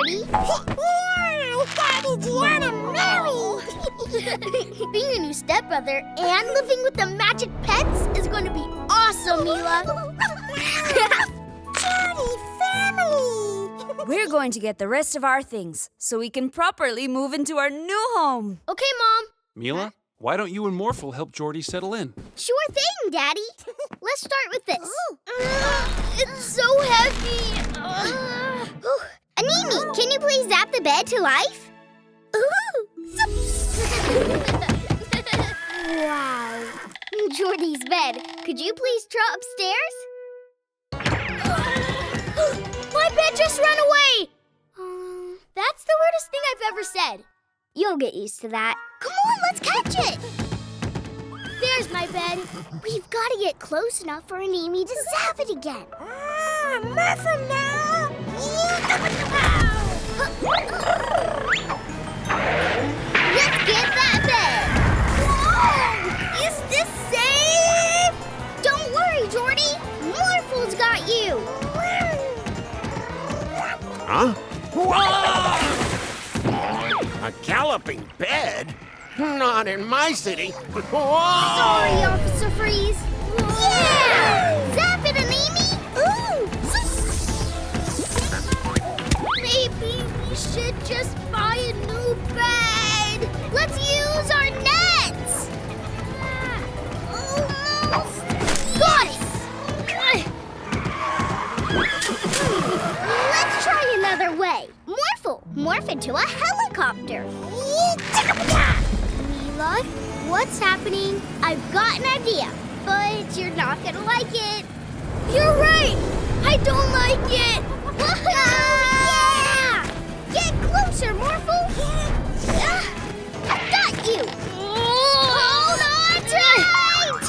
Jordie. Wow, Daddy Diana married! Being a new stepbrother and living with the magic pets is going to be awesome, Mila. Jordie family! We're going to get the rest of our things so we can properly move into our new home. Okay, Mom. Mila, why don't you and Morphle help Jordie settle in? Sure thing, Daddy. Let's start with this. It's so heavy. Animi, can you please zap the bed to life? Wow. Jordie's bed. Could you please trot upstairs? My bed just ran away! That's the weirdest thing I've ever said. You'll get used to that. Come on, let's catch it! There's my bed. We've got to get close enough for Animi to zap it again. Morphle now! Let's get that bed! Whoa! Is this safe? Don't worry, Jordie. Morphle's got you. Huh? A galloping bed? Not in my city. Whoa! Sorry, Officer Freeze. Yeah! Zap it, Animi! Ooh! Maybe we should just buy a new bed. Let's use our nets. Almost. Got it! Let's try another way. Morphle, morph into a helicopter. Mila, what's happening? I've got an idea, but you're not gonna like it. You're right! I don't like it! Yeah! Get closer, Morphle! Got you! Hold on tight!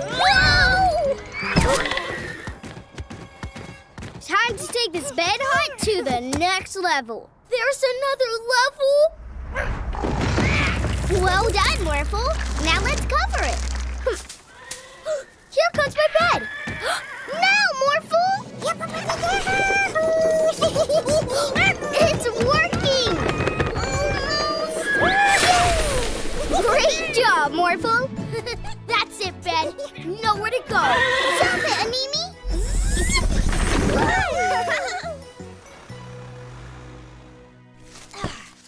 Whoa! Time to take this bed hunt to the next level. There's another level? Well done, Morphle. Now let's cover it. Here comes my bed. Now, Morphle! It's working! Almost. Great job, Morphle. That's it, bed. Nowhere to go. Zap it, Animi.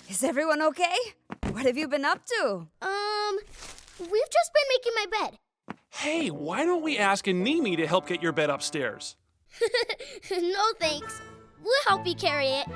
Is everyone okay? What have you been up to? We've just been making my bed. Hey, why don't we ask Animi to help get your bed upstairs? No thanks. We'll help you carry it.